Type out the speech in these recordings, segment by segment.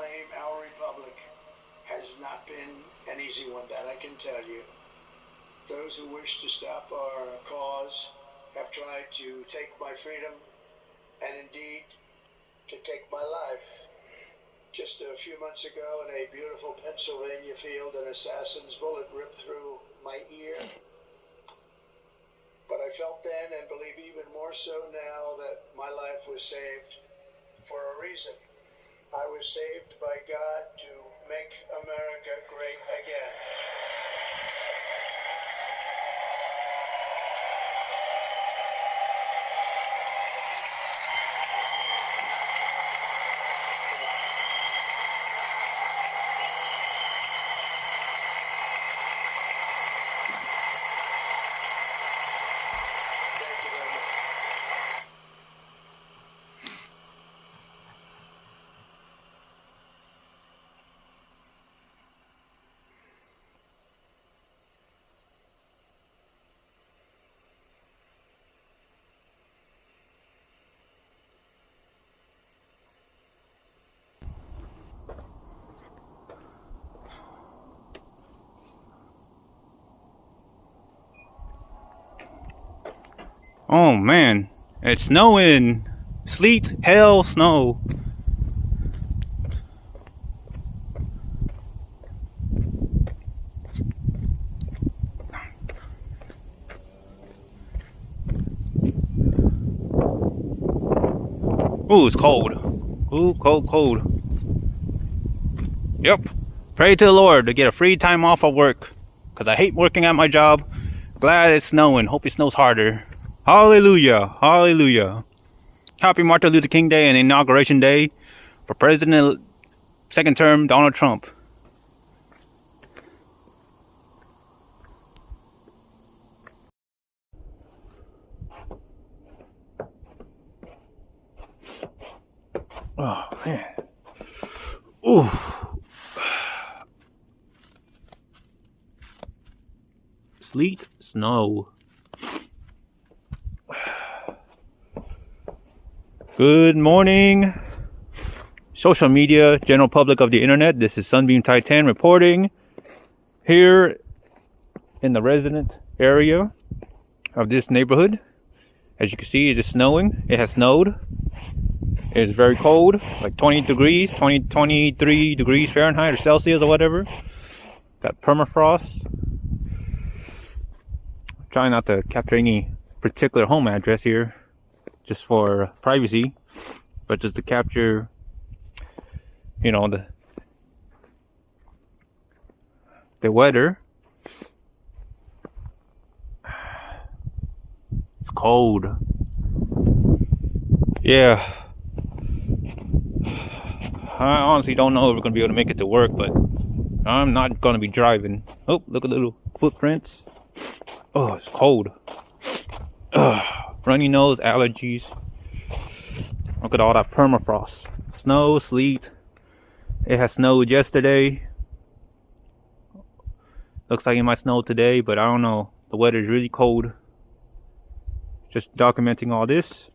reclaim our republic has not been an easy one, that I can tell you. Those who wish to stop our cause have tried to take my freedom and indeed to take my life. Just a few months ago in a beautiful Pennsylvania field, an assassin's bullet ripped through my ear. But I felt then, and believe even more so now, that my life was saved for a reason. I was saved by God to make America great again. Oh man, it's snowing. Sleet, hail, snow. Ooh, it's cold. Ooh, cold, cold. Yep. Pray to the Lord to get a free time off of work, because I hate working at my job. Glad it's snowing. Hope it snows harder. Hallelujah. Hallelujah. Happy Martin Luther King Day and Inauguration Day for President second term Donald Trump. Oh man. Ooh. Sleet, snow. Good morning, social media, general public of the internet. This is Sunbeam Titan reporting here in the resident area of this neighborhood. As you can see, it is snowing. It has snowed. It is very cold, like 23 degrees Fahrenheit or Celsius or whatever. Got permafrost. Trying not to capture any particular home address here, just for privacy, but just to capture, you know, the weather. It's cold. Yeah. I honestly don't know if we're gonna be able to make it to work, but I'm not gonna be driving. Oh, look at the little footprints. Oh, it's cold. Runny nose, allergies. Look at all that permafrost. Snow, sleet. It has snowed yesterday. Looks like it might snow today, but I don't know. The weather is really cold. Just documenting all this.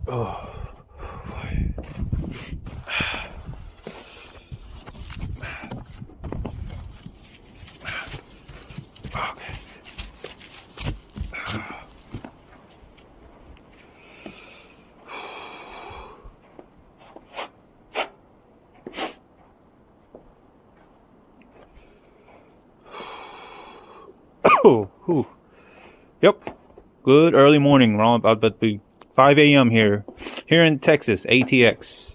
Oh. Oh, yep. Good early morning. We're about to be 5 a.m. here in Texas, ATX.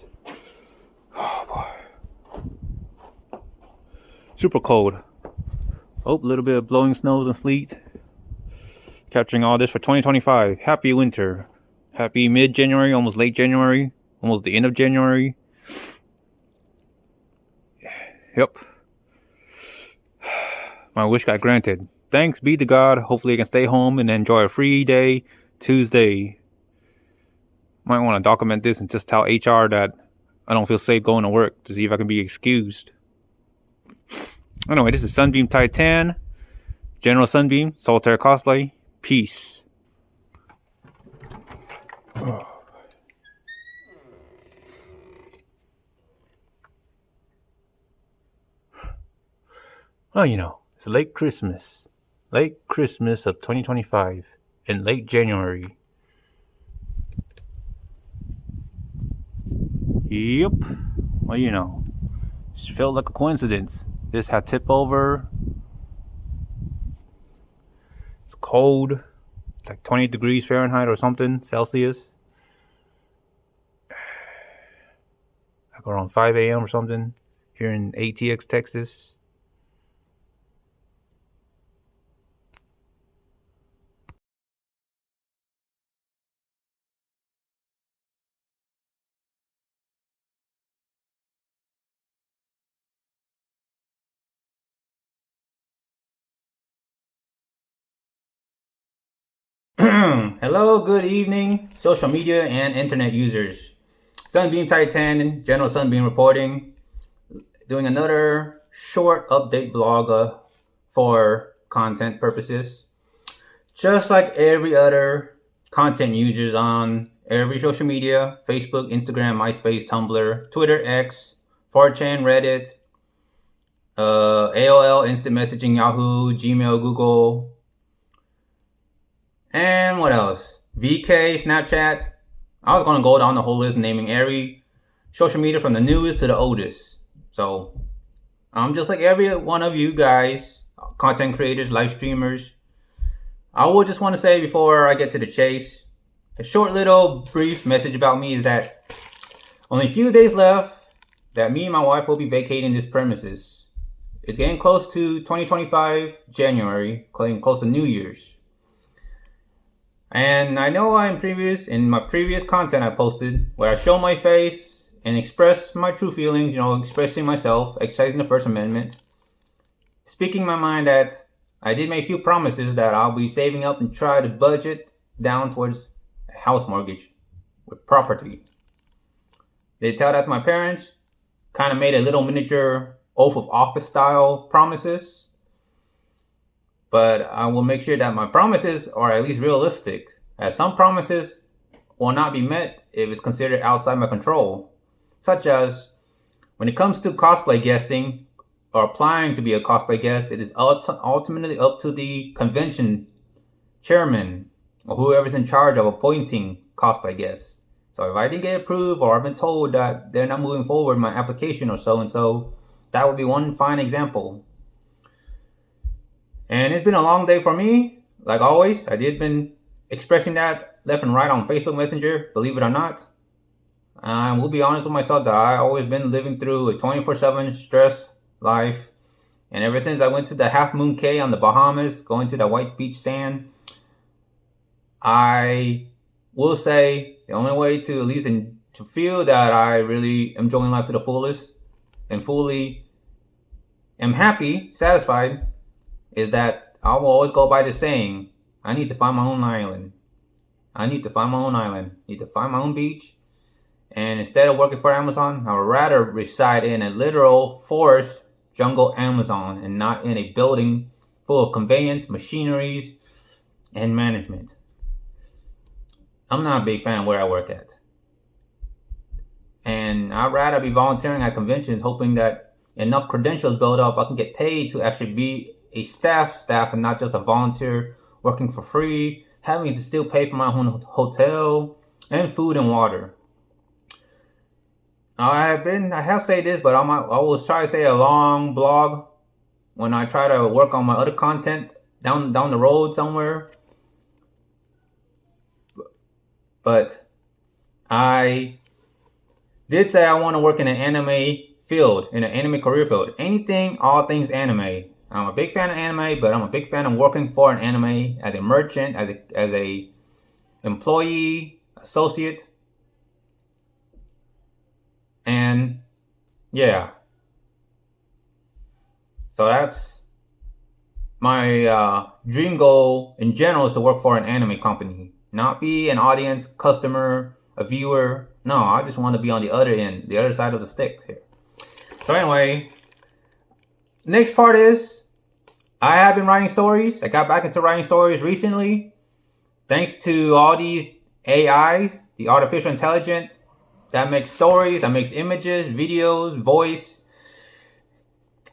Oh boy, super cold. Oh, a little bit of blowing snows and sleet. Capturing all this for 2025. Happy winter. Happy mid-January, almost late January, almost the end of January. Yep. My wish got granted. Thanks be to God. Hopefully I can stay home and enjoy a free day Tuesday. Might want to document this and just tell HR that I don't feel safe going to work to see if I can be excused. Anyway, this is Sunbeam Titan, General Sunbeam, Soltaire Cosplay. Peace. Oh, it's late Christmas. Late Christmas of 2025 in late January. Yep. Well, it felt like a coincidence. This had tipped over. It's cold. It's like 20 degrees Fahrenheit or something, Celsius. Like around 5 a.m. or something here in ATX, Texas. Hello, good evening, social media and internet users. Sunbeam Titan, General Sunbeam reporting, doing another short update blog for content purposes. Just like every other content users on every social media, Facebook, Instagram, MySpace, Tumblr, Twitter, X, 4chan, Reddit, AOL, Instant Messaging, Yahoo, Gmail, Google, and what else? VK, Snapchat. I was going to go down the whole list naming every social media from the newest to the oldest. So, just like every one of you guys, content creators, live streamers, I will just want to say before I get to the chase, a short little brief message about me is that only a few days left that me and my wife will be vacating this premises. It's getting close to 2025 January, getting close to New Year's. And I know in my previous content I posted where I show my face and express my true feelings, expressing myself, exercising the First Amendment, speaking my mind that I did make a few promises that I'll be saving up and try to budget down towards a house mortgage with property. They tell that to my parents, kind of made a little miniature oath of office style promises. But I will make sure that my promises are at least realistic, as some promises will not be met if it's considered outside my control, such as when it comes to cosplay guesting or applying to be a cosplay guest, it is ultimately up to the convention chairman or whoever's in charge of appointing cosplay guests. So if I didn't get approved or I've been told that they're not moving forward with my application or so, that would be one fine example. And it's been a long day for me. Like always, I did been expressing that left and right on Facebook Messenger, believe it or not. I will be honest with myself that I always been living through a 24/7 stress life. And ever since I went to the Half Moon Cay on the Bahamas, going to the white beach sand, I will say the only way to at least to feel that I really am enjoying life to the fullest and fully am happy, satisfied, is that I will always go by the saying, I need to find my own island. I need to find my own island. I need to find my own beach. And instead of working for Amazon, I would rather reside in a literal forest, jungle Amazon, and not in a building full of conveyance, machineries, and management. I'm not a big fan of where I work at. And I'd rather be volunteering at conventions, hoping that enough credentials build up, I can get paid to actually be a staff and not just a volunteer working for free, having to still pay for my own hotel and food and water. I have said this, but I will try to say a long blog when I try to work on my other content down the road somewhere. But I did say I want to work in an anime field, in an anime career field. All things anime. I'm a big fan of anime, but I'm a big fan of working for an anime as a merchant, as a employee, associate. And yeah. So that's my dream goal in general, is to work for an anime company. Not be an audience, customer, a viewer. No, I just want to be on the other end, the other side of the stick here. So anyway, next part is, I have been writing stories. I got back into writing stories recently. Thanks to all these AIs, the artificial intelligence, that makes stories, that makes images, videos, voice.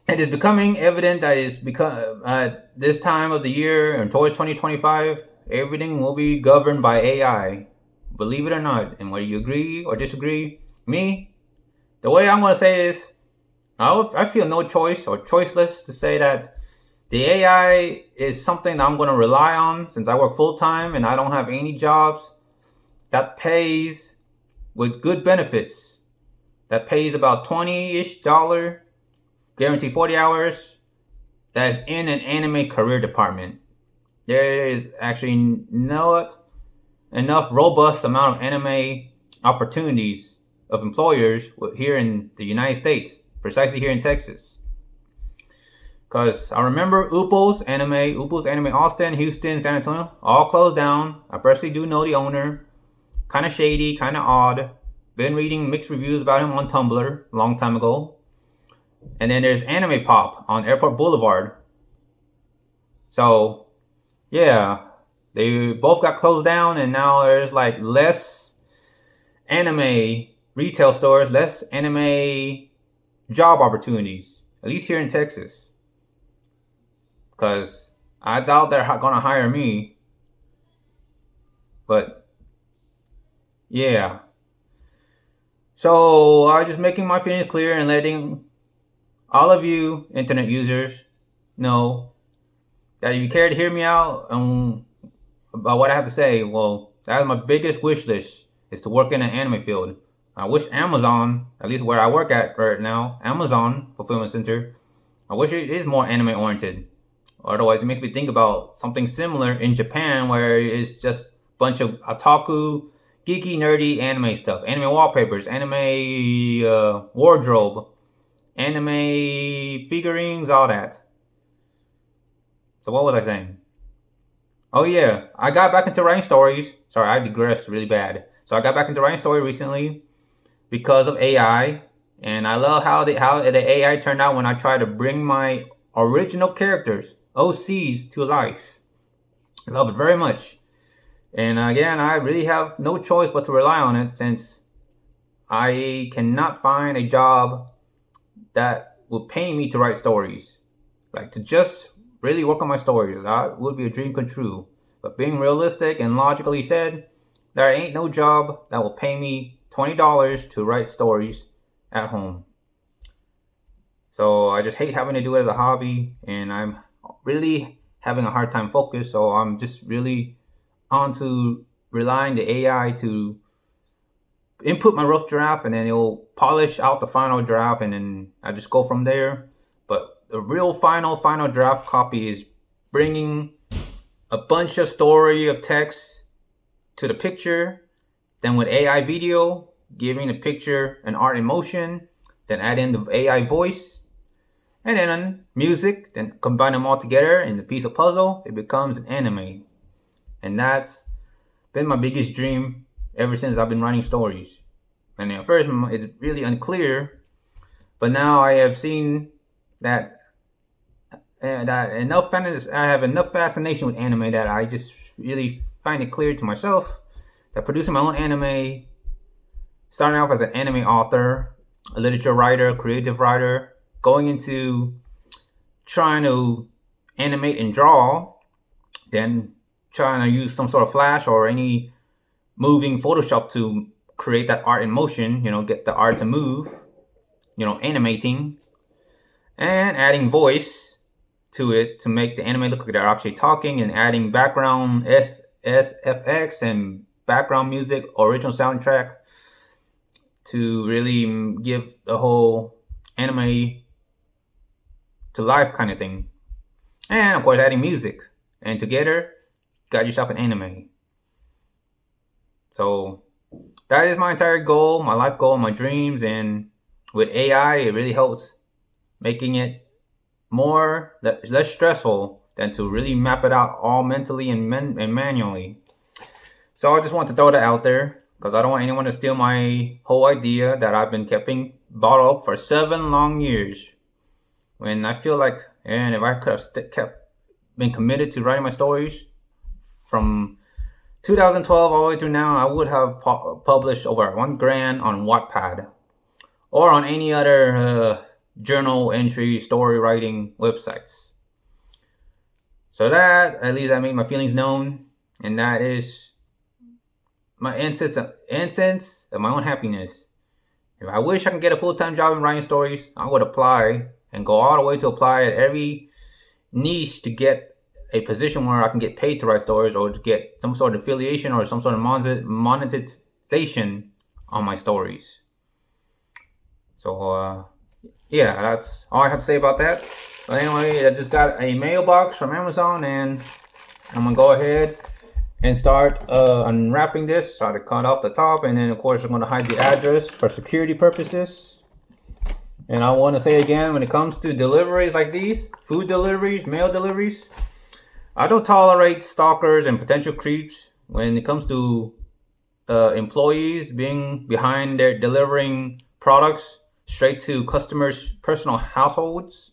it is becoming evident that it's become this time of the year and towards 2025, everything will be governed by AI. Believe it or not, and whether you agree or disagree, me, the way I'm going to say is, I feel no choice or choiceless to say that the AI is something that I'm going to rely on since I work full time and I don't have any jobs that pays with good benefits. That pays about $20-ish, guaranteed 40 hours. That is in an anime career department. There is actually not enough robust amount of anime opportunities of employers here in the United States, precisely here in Texas. Because I remember Upple's Anime Austin, Houston, San Antonio, all closed down. I personally do know the owner. Kind of shady, kind of odd. Been reading mixed reviews about him on Tumblr a long time ago. And then there's Anime Pop on Airport Boulevard. So, yeah, they both got closed down, and now there's like less anime retail stores, less anime job opportunities, at least here in Texas. Because I doubt they're going to hire me. But, yeah. So, I'm just making my feelings clear and letting all of you internet users know that if you care to hear me out about what I have to say, well, that is my biggest wish list, is to work in an anime field. I wish Amazon, at least where I work at right now, Amazon Fulfillment Center, I wish it is more anime oriented. Otherwise, it makes me think about something similar in Japan, where it's just a bunch of otaku, geeky, nerdy anime stuff. Anime wallpapers, anime wardrobe, anime figurines, all that. So what was I saying? Oh yeah, I got back into writing stories. Sorry, I digressed really bad. So I got back into writing story recently because of AI, and I love how the AI turned out when I tried to bring my original characters, OCs, to life. I love it very much. And again, I really have no choice but to rely on it, since I cannot find a job that will pay me to write stories. Like, to just really work on my stories, that would be a dream come true. But being realistic and logically said, there ain't no job that will pay me $20 to write stories at home. So I just hate having to do it as a hobby, and I'm really having a hard time focus. So I'm just really on to relying the AI to input my rough draft, and then it'll polish out the final draft, and then I just go from there. But the real final draft copy is bringing a bunch of story of text to the picture, then with AI video, giving the picture an art in motion, then add in the AI voice, and then music, then combine them all together in the piece of puzzle. It becomes an anime. And that's been my biggest dream ever since I've been writing stories. And at first it's really unclear, but now I have seen that I have enough fascination with anime that I just really find it clear to myself that producing my own anime, starting off as an anime author, a literature writer, creative writer, going into trying to animate and draw, then trying to use some sort of Flash or any moving Photoshop to create that art in motion, get the art to move, animating, and adding voice to it to make the anime look like they're actually talking, and adding background SFX and background music, original soundtrack, to really give the whole anime to life kind of thing. And of course adding music, and together got yourself an anime. So that is my entire goal, my life goal, my dreams. And with AI, it really helps making it less stressful than to really map it out all mentally and manually. So I just want to throw that out there, because I don't want anyone to steal my whole idea that I've been keeping bottled up for 7 long years. When I feel like, and if I could have been committed to writing my stories from 2012 all the way through now, I would have published over $1,000 on Wattpad or on any other journal entry, story writing websites. So that, at least I made my feelings known, and that is my instance of my own happiness. If I wish I could get a full-time job in writing stories, I would apply and go all the way to apply at every niche to get a position where I can get paid to write stories, or to get some sort of affiliation or some sort of monetization on my stories. So yeah, that's all I have to say about that. But anyway, I just got a mailbox from Amazon, and I'm gonna go ahead and start unwrapping this. Start to cut off the top, and then of course I'm gonna hide the address for security purposes. And I want to say again, when it comes to deliveries like these, food deliveries, mail deliveries, I don't tolerate stalkers and potential creeps when it comes to employees being behind their delivering products straight to customers' personal households,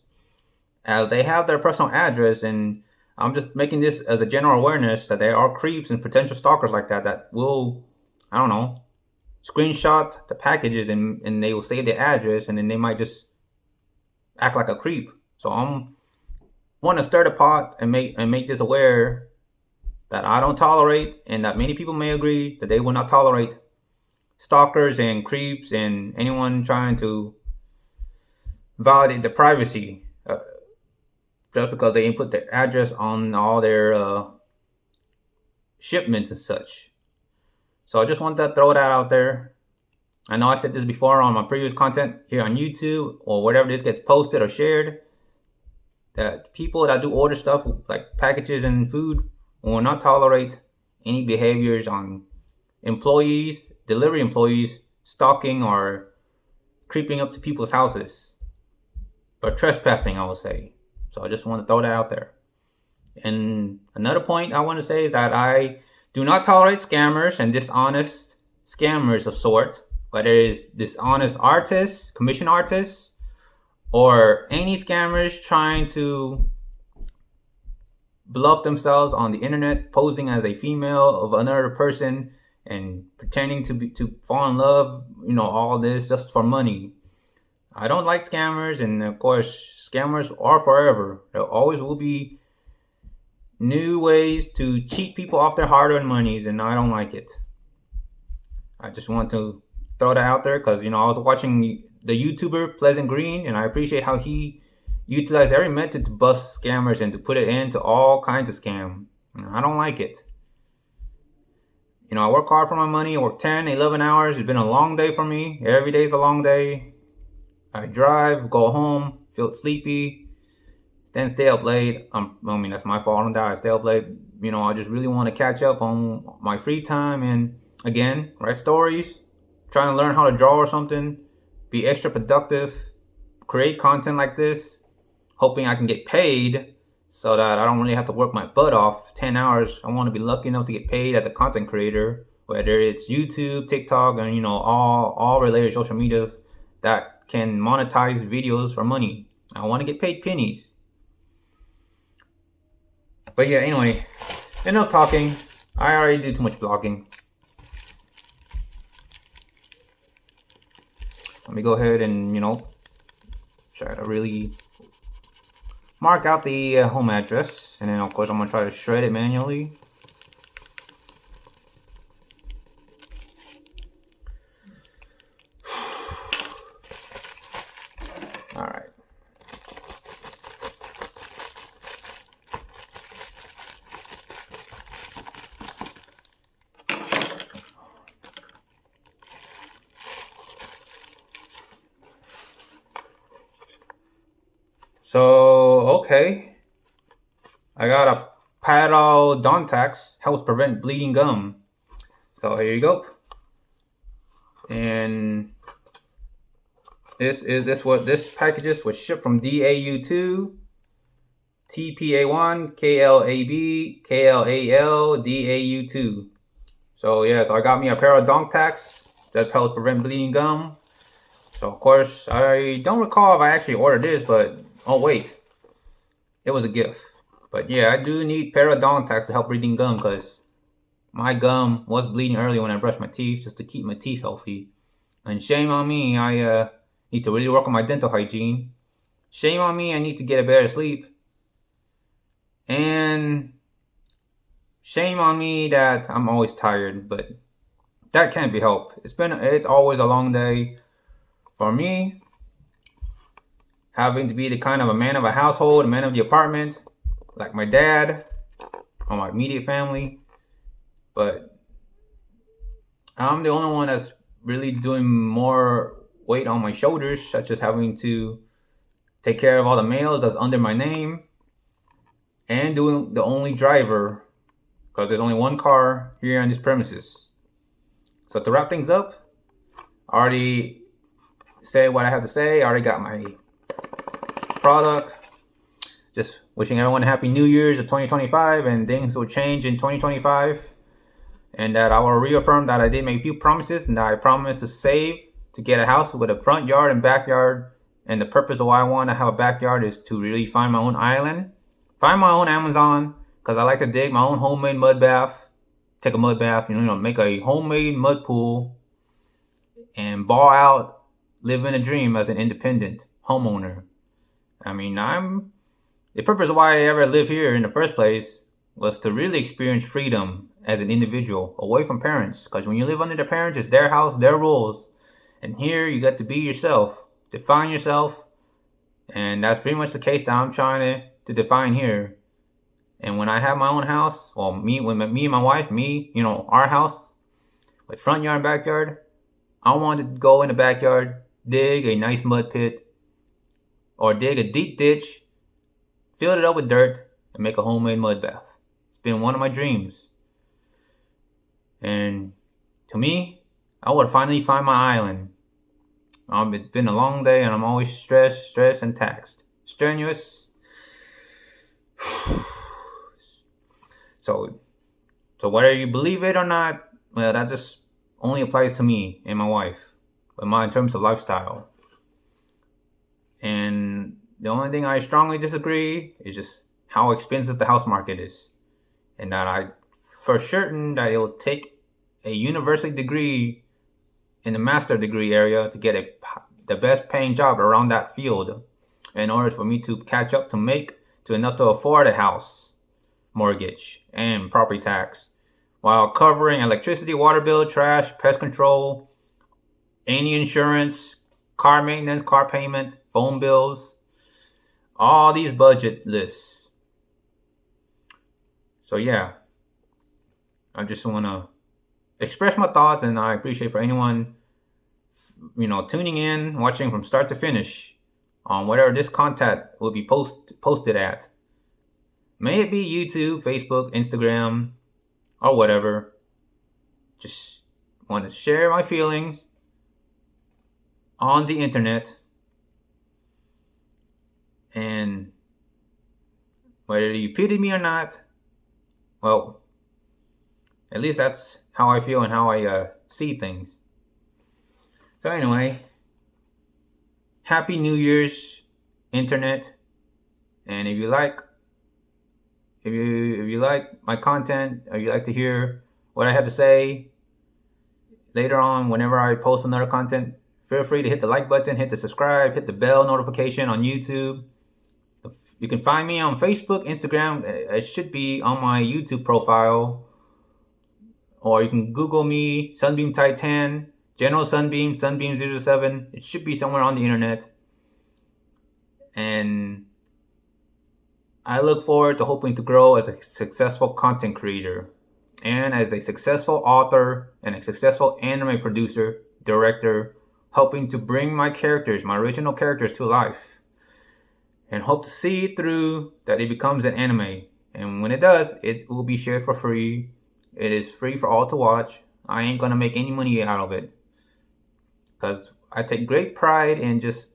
as they have their personal address. And I'm just making this as a general awareness that there are creeps and potential stalkers like that will, I don't know, screenshot the packages and they will save the address, and then they might just act like a creep. So I'm want to stir the pot and make this aware that I don't tolerate, and that many people may agree that they will not tolerate stalkers and creeps and anyone trying to violate the privacy just because they input their address on all their shipments and such. So I just want to throw that out there. I know I said this before on my previous content here on YouTube or wherever this gets posted or shared, that people that do order stuff like packages and food will not tolerate any behaviors on employees, delivery employees, stalking or creeping up to people's houses, or trespassing, I would say. So I just want to throw that out there. And another point I want to say is that I do not tolerate scammers and dishonest scammers of sort, whether it's dishonest artists, commission artists, or any scammers trying to bluff themselves on the internet, posing as a female of another person and pretending to fall in love, all this just for money. I don't like scammers, and of course, scammers are forever. There always will be new ways to cheat people off their hard-earned monies, and I don't like it. I just want to throw that out there because, I was watching the YouTuber Pleasant Green, and I appreciate how he utilized every method to bust scammers and to put an end to all kinds of scam. I don't like it. I work hard for my money. I work 10, 11 hours. It's been a long day for me. Every day is a long day. I drive, go home, feel sleepy, then stay up late. That's my fault on that. I stay up late. I just really want to catch up on my free time and, again, write stories, trying to learn how to draw or something, be extra productive, create content like this, hoping I can get paid so that I don't really have to work my butt off 10 hours. I want to be lucky enough to get paid as a content creator, whether it's YouTube, TikTok, and, all related social medias that can monetize videos for money. I want to get paid pennies. But yeah, anyway, enough talking. I already do too much blogging. Let me go ahead and, try to really mark out the home address. And then, of course, I'm going to try to shred it manually. Alright. So, okay. I got a parodontax, helps prevent bleeding gum. So here you go. And this packages was shipped from DAU2, TPA1, KLAB, KLAL, DAU2. So yeah, so I got me a parodontax that helps prevent bleeding gum. So of course, I don't recall if I actually ordered this, but oh wait, it was a gift. But yeah, I do need parodontax to help bleeding gum because my gum was bleeding earlier when I brushed my teeth, just to keep my teeth healthy. And shame on me, I Need to really work on my dental hygiene. Shame on me, I need to get a better sleep. And shame on me that I'm always tired, but that can't be helped. It's always a long day for me, having to be the kind of a man of a household, a man of the apartment, like my dad or my immediate family. But I'm the only one that's really doing more weight on my shoulders, such as having to take care of all the mails that's under my name and doing the only driver, because there's only one car here on this premises. So to wrap things up, I already said what I have to say. I already got my product. Just wishing everyone a happy New Year's of 2025, and things will change in 2025. And that I will reaffirm that I did make a few promises, and that I promised to save to get a house with a front yard and backyard. And the purpose of why I want to have a backyard is to really find my own island, find my own Amazon, because I like to dig my own homemade mud bath, take a mud bath, make a homemade mud pool, and ball out, living a dream as an independent homeowner. I mean, the purpose of why I ever live here in the first place was to really experience freedom as an individual, away from parents. Because when you live under the parents, it's their house, their rules. And here you get to be yourself, define yourself. And that's pretty much the case that I'm trying to define here. And when I have my own house, or me and my wife, our house, with front yard and backyard, I want to go in the backyard, dig a nice mud pit, or dig a deep ditch, fill it up with dirt, and make a homemade mud bath. It's been one of my dreams. And to me, I would finally find my island. It's been a long day, and I'm always stressed and taxed. Strenuous. So whether you believe it or not, well, that just only applies to me and my wife, in terms of lifestyle. And the only thing I strongly disagree is just how expensive the house market is. And that I, for certain, that it will take a university degree in the master degree area to get the best paying job around that field in order for me to catch up to enough to afford a house mortgage and property tax, while covering electricity, water bill, trash, pest control, any insurance, car maintenance, car payment, phone bills, all these budget lists. So yeah, I just want to express my thoughts, and I appreciate for anyone, tuning in, watching from start to finish on whatever this content will be posted at. May it be YouTube, Facebook, Instagram, or whatever. Just want to share my feelings on the internet. And whether you pity me or not, well, at least that's how I feel and how I see things. So anyway, Happy New Year's, internet. And if you like my content, or you like to hear what I have to say later on whenever I post another content, feel free to hit the like button, hit the subscribe, hit the bell notification on YouTube. You can find me on Facebook, Instagram. It should be on my YouTube profile. Or you can Google me, Sunbeam Titan, General Sunbeam, Sunbeam07. It should be somewhere on the internet. And I look forward to hoping to grow as a successful content creator, and as a successful author and a successful anime producer, director, helping to bring my original characters to life, and hope to see through that it becomes an anime. And when it does, it will be shared for free. It is free for all to watch. I ain't gonna make any money out of it, because I take great pride in just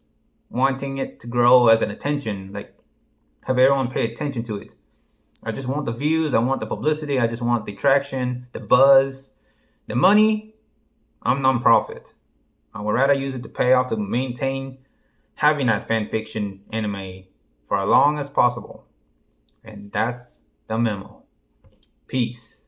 wanting it to grow as an attention, like have everyone pay attention to it. I just want the views, I want the publicity, I just want the traction, the buzz, the money. I'm non-profit. I would rather use it to pay off to maintain having that fan fiction anime for as long as possible. And that's the memo. Peace.